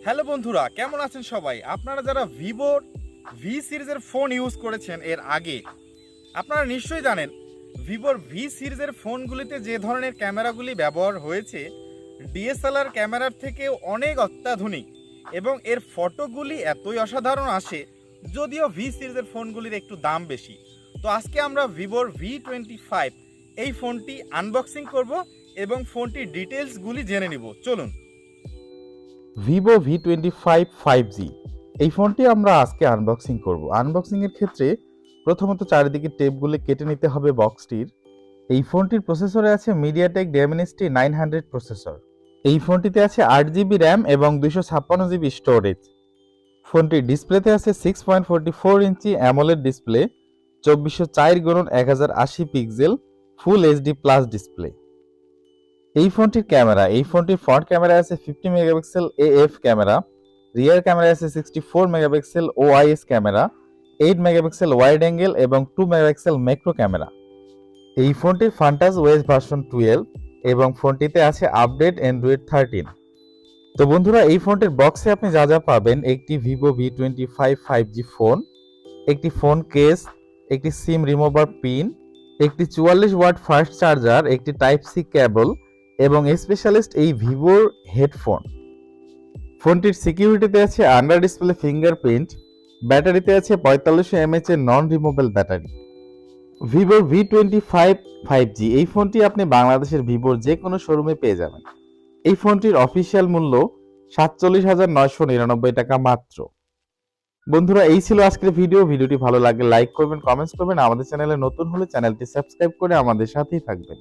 Hello বন্ধুরা, কেমন আছেন সবাই? আপনারা যারা ভিভোর ভি সিরিজের ফোন ইউজ করেছেন এর আগে, আপনারা নিশ্চয়ই জানেন ভিভোর ভি সিরিজের ফোনগুলিতে যে ধরনের ক্যামেরাগুলি ব্যবহার হয়েছে ডিএসএলআর ক্যামেরার থেকে অনেক অত্যাধুনিক এবং এর ফটোগুলি এতই অসাধারণ আসে, যদিও ভি সিরিজের ফোনগুলির একটু দাম বেশি। তো আজকে আমরা ভিভোর V25 এই ফোনটি আনবক্সিং করব এবং ফোনটির ডিটেলসগুলি জেনে নিব। চলুন। ভিভো V25 5G এই ফোনটি আমরা আজকে আনবক্সিং করব। আনবক্সিং এর ক্ষেত্রে প্রথমত চারিদিকে টেপগুলি কেটে নিতে হবে বক্সটির। এই ফোনটির প্রসেসরে আছে মিডিয়াটেক ডাইমেনসিটি 900 প্রসেসর। এই ফোনটিতে আছে 8GB র্যাম এবং 256GB স্টোরেজ। ফোনটির ডিসপ্লেতে আছে 6.44 ইঞ্চি AMOLED display, 2404x1080 pixel full HD plus display. এই ফোনটির ফ্রন্ট ক্যামেরা আছে 50 megapixel AF camera, rear camera আছে 64 megapixel OIS camera, 8 megapixel wide angle এবং 2 মেগাপিক্সেল ম্যাক্রো ক্যামেরা। এই ফোনটির ফান্টাস ওএস ভার্সন 12 এবং ফোনটিতে আছে আপডেট অ্যান্ড্রয়েড 13। তো বন্ধুরা, এই ফোনটির বক্সে আপনি যা যা পাবেন: একটি ভিভো V25 5G ফোন, একটি ফোন কেস, একটি সিম রিমুভার পিন, একটি 44 ওয়াট ফাস্ট চার্জার, একটি টাইপ সি কেবল এবং স্পেশালিস্ট এই ভিভোর হেডফোন। ফোনটির সিকিউরিটিতে আছে আন্ডার ডিসপ্লে ফিঙ্গারপ্রিন্ট, ব্যাটারিতে আছে 4500 mAh এর নন রিমুভেবল ব্যাটারি। ভিভোর V25 5G এই ফোনটি আপনি বাংলাদেশের ভিভোর যে কোনো শোরুমে পেয়ে যাবেন। এই ফোনটির অফিসিয়াল মূল্য 47,999 টাকা মাত্র। বন্ধুরা, এই ছিল আজকের ভিডিওটি ভালো লাগলে লাইক করবেন, কমেন্টস করবেন, আমাদের চ্যানেলে নতুন হলে চ্যানেলটি সাবস্ক্রাইব করে আমাদের সাথেই থাকবেন।